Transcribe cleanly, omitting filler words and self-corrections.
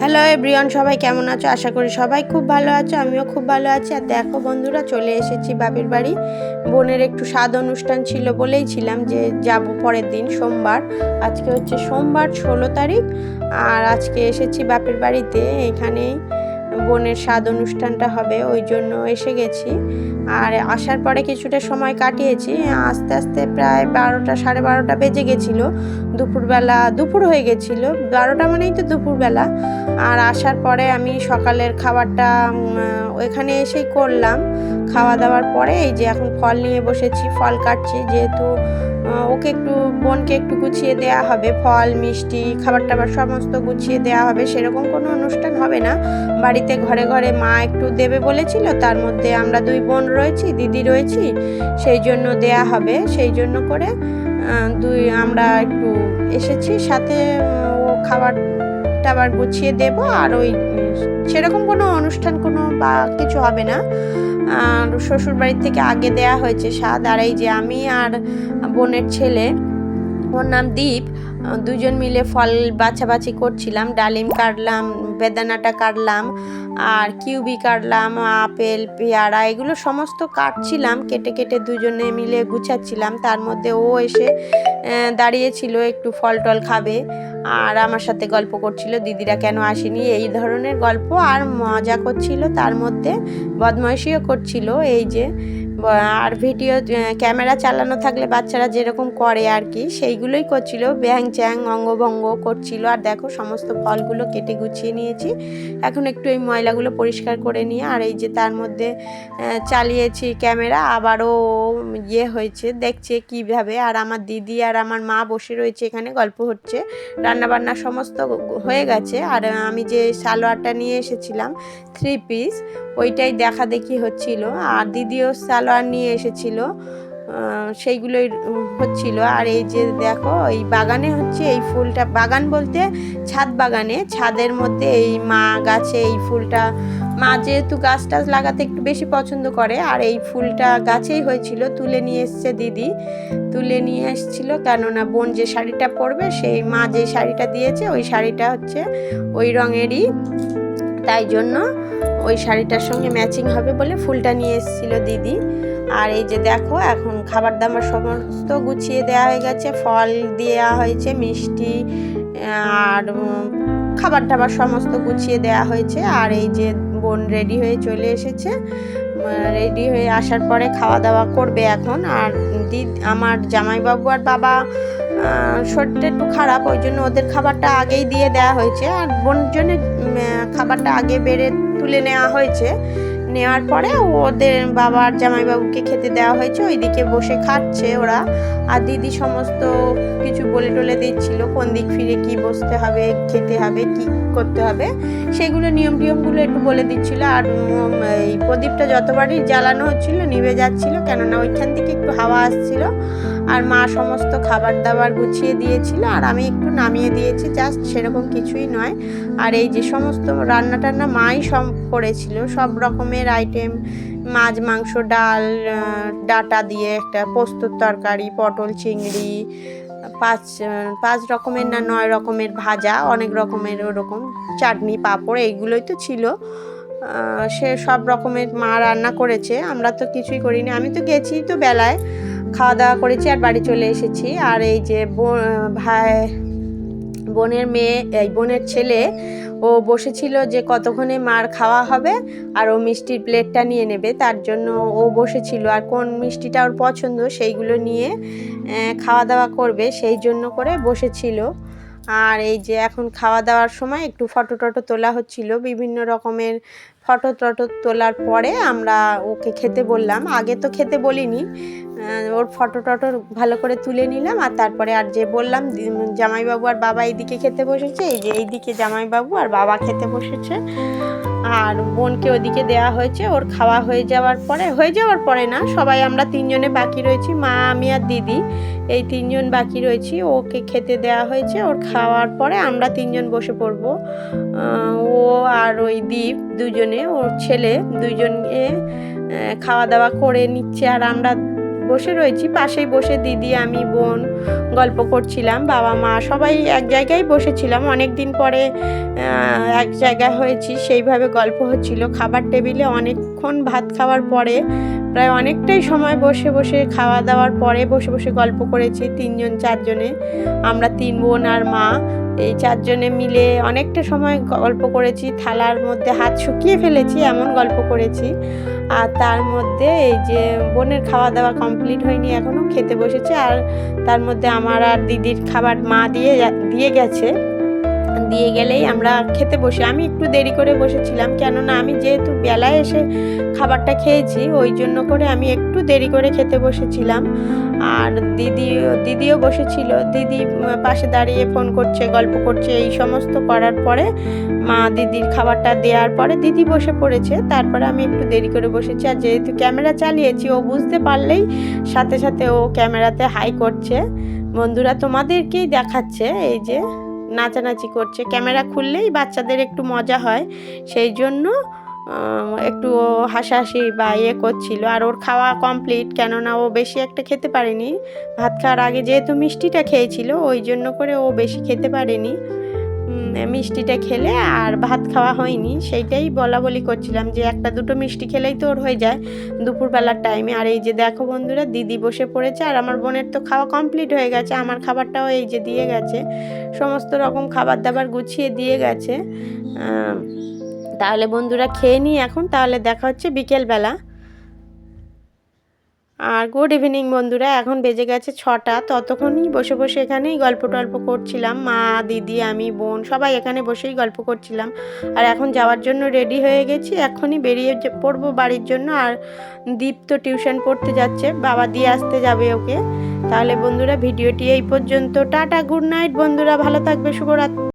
Hello everyone, সবাই কেমন আছো? আশা করি সবাই খুব ভালো আছো। আমিও খুব ভালো আছি। আর দেখো বন্ধুরা, চলে এসেছি বাপের বাড়ি। বোনের একটু স্বাদ অনুষ্ঠান ছিল বলেই ছিলাম যে যাব পরের দিন সোমবার। আজকে হচ্ছে সোমবার 16 তারিখ। আর আজকে এসেছি বাপের বাড়িতে। এখানেই বোনের স্বাদ অনুষ্ঠানটা হবে, ওই জন্য এসে গেছি। আর আসার পরে কিছুটা সময় কাটিয়েছি। আস্তে আস্তে প্রায় 12টা 12:30 বেজে গেছিলো। দুপুর হয়ে গেছিলো। 12টা মানেই তো দুপুরবেলা। আর আসার পরে আমি সকালের খাবারটা ওইখানে এসেই করলাম। খাওয়া দাওয়ার পরে এই যে এখন ফল নিয়ে বসেছি, ফল কাটছি। যেহেতু বোনকে একটু গুছিয়ে দেওয়া হবে, ফল মিষ্টি খাবার টাবার সমস্ত গুছিয়ে দেওয়া হবে। সেরকম কোনো অনুষ্ঠান হবে না বাড়িতে, ঘরে ঘরে মা একটু দেবে বলেছিল। তার মধ্যে আমরা দুই বোন রয়েছি, দিদি রয়েছি, সেই জন্য দেয়া হবে। সেই জন্য করে আমরা একটু এসেছি সাথে। ও খাবার টাবার গুছিয়ে দেব। আর ওই সেরকম কোনো অনুষ্ঠান বা কিছু হবে না। আর শ্বশুর বাড়ির থেকে আগে দেয়া হয়েছে স্বাদ। আর এই যে আমি আর বোনের ছেলে, ওর নাম দীপ, দুজন মিলে ফল বাছাবাছি করছিলাম। ডালিম কাটলাম, বেদানাটা কাটলাম, আর কিউবি কাটলাম, আপেল পেয়ারা এগুলো সমস্ত কাটছিলাম। কেটে কেটে দুজনে মিলে গুছাচ্ছিলাম। তার মধ্যে ও এসে দাঁড়িয়েছিল, একটু ফল টল খাবে আর আমার সাথে গল্প করছিল, দিদিরা কেন আসেনি এই ধরনের গল্প। আর মজা করছিল, তার মধ্যে বদমাইশিও করছিল। এই যে আর ভিডিও ক্যামেরা চালানো থাকলে বাচ্চারা যেরকম করে আর কি, সেইগুলোই করছিল, ব্যাং চ্যাং অঙ্গভঙ্গ করছিল। আর দেখো সমস্ত ফলগুলো কেটে গুছিয়ে নিয়েছি। এখন একটু এই ময়লাগুলো পরিষ্কার করে নিয়ে, আর এই যে তার মধ্যে চালিয়েছি ক্যামেরা, আবারও হয়েছে, দেখছে কিভাবে। আর আমার দিদি আর আমার মা বসে রয়েছে, এখানে গল্প হচ্ছে। রান্নাবান্না সমস্ত হয়ে গেছে। আর আমি যে সালোয়ারটা নিয়ে এসেছিলাম 3 পিস, ওইটাই দেখা দেখি হচ্ছিল। আর দিদিও সালোয়ার নিয়ে এসেছিল, সেইগুলোই হচ্ছিল। আর এই যে দেখো এই বাগানে হচ্ছে এই ফুলটা, বাগান বলতে ছাদ বাগানে, ছাদের মধ্যে এই মা গাছে এই ফুলটা, মা যেহেতু গাছ টাছ লাগাতে একটু বেশি পছন্দ করে, আর এই ফুলটা গাছেই হয়েছিল, তুলে নিয়ে এসছে দিদি, তুলে নিয়ে এসেছিল। কেননা বোন যে শাড়িটা পরবে, সেই মা যে শাড়িটা দিয়েছে ওই শাড়িটা হচ্ছে ওই রঙেরই, তাই জন্য ওই শাড়িটার সঙ্গে ম্যাচিং হবে বলে ফুলটা নিয়ে এসেছিল দিদি। আর এই যে দেখো এখন খাবার দাবার সমস্ত গুছিয়ে দেওয়া হয়ে গেছে, ফল দেওয়া হয়েছে, মিষ্টি আর খাবার টাবার সমস্ত গুছিয়ে দেওয়া হয়েছে। আর এই যে বোন রেডি হয়ে চলে এসেছে। রেডি হয়ে আসার পরে খাওয়া দাওয়া করবে এখন। আর আমার জামাইবাবু আর বাবা শরীরটা একটু খারাপ, ওই জন্য ওদের খাবারটা আগেই দিয়ে দেওয়া হয়েছে। আর বোনের জন্য খাবারটা আগে বেড়ে তুলে নেওয়া হয়েছে। নেওয়ার পরে ওদের বাবার জামাইবাবুকে খেতে দেওয়া হয়েছে, ওইদিকে বসে খাচ্ছে ওরা। আর দিদি সমস্ত কিছু বলে টলে দিচ্ছিল, কোন দিক ফিরে কি বসতে হবে, খেতে হবে, কি করতে হবে, সেগুলো নিয়ম টিয়মগুলো একটু বলে দিচ্ছিল। আর এই প্রদীপটা যতবারই জ্বালানো হচ্ছিল নিভে যাচ্ছিল, কেননা ওইখান থেকে একটু হাওয়া আসছিল। আর মা সমস্ত খাবার দাবার গুছিয়ে দিয়েছিল, আর আমি একটু নামিয়ে দিয়েছি, জাস্ট সেরকম কিছুই নয়। আর এই যে সমস্ত রান্না টান্না মাই সব করেছিল, সব রকমের আইটেম, মাছ মাংস ডাল, ডাটা দিয়ে একটা পোস্তর তরকারি, পটল চিংড়ি, পাঁচ রকমের না 9 রকমের ভাজা, অনেক রকমের ওরকম চাটনি পাঁপড়, এইগুলোই তো ছিল। সে সব রকমের মা রান্না করেছে, আমরা তো কিছুই করিনি। আমি তো গেছি তো বেলায়, খাওয়া দাওয়া করেছি আর বাড়ি চলে এসেছি। আর এই যে বোনের ছেলে, ও বসেছিল যে কতক্ষণে মার খাওয়া হবে আর ও মিষ্টির প্লেটটা নিয়ে নেবে, তার জন্য ও বসেছিল। আর কোন মিষ্টিটা ওর পছন্দ সেইগুলো নিয়ে খাওয়া দাওয়া করবে, সেই জন্য করে বসেছিল। আর এই যে এখন খাওয়া দাওয়ার সময় একটু ফটো টটো তোলা হচ্ছিল, বিভিন্ন রকমের ফটো টটো তোলার পরে আমরা ওকে খেতে বললাম। আগে তো খেতে বলিনি, ওর ফটো টটো ভালো করে তুলে নিলাম। আর তারপরে আর যে বললাম জামাইবাবু আর বাবা এইদিকে খেতে বসেছে, এই যে এইদিকে জামাইবাবু আর বাবা খেতে বসেছে। আর বোনকে ওদিকে দেওয়া হয়েছে। ওর খাওয়া হয়ে যাওয়ার পরে না, সবাই আমরা 3 জনে বাকি রয়েছি, মা আমি আর দিদি, এই 3 জন বাকি রয়েছি। ওকে খেতে দেওয়া হয়েছে, ওর খাওয়ার পরে আমরা 3 জন বসে পড়ব। ও আর ওই দীপ দুজনে, ওর ছেলে দুজনে খাওয়া দাওয়া করে নিচ্ছে। আর আমরা বসে রয়েছি, পাশেই বসে দিদি, আমি, বোন গল্প করছিলাম, বাবা মা সবাই এক জায়গায় বসেছিলাম, অনেক দিন পরে এক জায়গায় হয়েছি, সেইভাবে গল্প হচ্ছিল। খাবার টেবিলে অনেকক্ষণ ভাত খাওয়ার পরে প্রায় অনেকটাই সময় বসে বসে খাওয়া দাওয়ার পরে বসে বসে গল্প করেছি, 3জন 4জনে, আমরা 3 বোন আর মা, এই 4জনে মিলে অনেকটা সময় গল্প করেছি। থালার মধ্যে হাত শুকিয়ে ফেলেছি এমন গল্প করেছি। আর তার মধ্যে এই যে বোনের খাওয়া দাওয়া কমপ্লিট হয়নি, এখনও খেতে বসেছে। আর তার মধ্যে আমার আর দিদির খাবার মা দিয়ে গেছে, দিয়ে গেলেই আমরা খেতে বসে। আমি একটু দেরি করে বসেছিলাম, কেননা আমি যেহেতু বেলায় এসে খাবারটা খেয়েছি, ওই জন্য করে আমি একটু দেরি করে খেতে বসেছিলাম। আর দিদিও বসেছিল, দিদি পাশে দাঁড়িয়ে ফোন করছে, গল্প করছে, এই সমস্ত করার পরে মা দিদির খাবারটা দেওয়ার পরে দিদি বসে পড়েছে। তারপরে আমি একটু দেরি করে বসেছি। আর যেহেতু ক্যামেরা চালিয়েছি, ও বুঝতে পারলেই সাথে সাথে ও ক্যামেরাতে হাই করছে। বন্ধুরা, তোমাদেরকেই দেখাচ্ছে, এই যে নাচানাচি করছে। ক্যামেরা খুললেই বাচ্চাদের একটু মজা হয়, সেই জন্য একটু হাসাহাসি বা করছিল। আর ওর খাওয়া কমপ্লিট, কেননা ও বেশি একটা খেতে পারেনি। ভাত খাওয়ার আগে যেহেতু মিষ্টিটা খেয়েছিল, ওই জন্য করে ও বেশি খেতে পারেনি। মিষ্টিটা খেলে আর ভাত খাওয়া হয়নি, সেইটাই বলি করছিলাম যে 1-2 মিষ্টি খেলেই তো ওর হয়ে যায় দুপুরবেলার টাইমে। আর এই যে দেখো বন্ধুরা, দিদি বসে পড়েছে, আর আমার বোনের তো খাওয়া কমপ্লিট হয়ে গেছে। আমার খাবারটাও এই যে দিয়ে গেছে, সমস্ত রকম খাবার দাবার গুছিয়ে দিয়ে গেছে। তাহলে বন্ধুরা খেয়ে নিই এখন, তাহলে দেখা হচ্ছে বিকেলবেলা। আর গুড ইভিনিং বন্ধুরা, এখন বেজে গেছে 6টা। ততক্ষণই বসে বসে এখানেই গল্প টল্প করছিলাম, মা দিদি আমি বোন সবাই এখানে বসেই গল্প করছিলাম। আর এখন যাওয়ার জন্য রেডি হয়ে গেছি, এখনই বেরিয়ে পড়বো বাড়ির জন্য। আর দীপ তো টিউশন পড়তে যাচ্ছে, বাবা দিয়ে আসতে যাবে ওকে। তাহলে বন্ধুরা, ভিডিওটি এই পর্যন্ত। টাটা, গুড নাইট বন্ধুরা, ভালো থাকবে, শুভরাত্রি।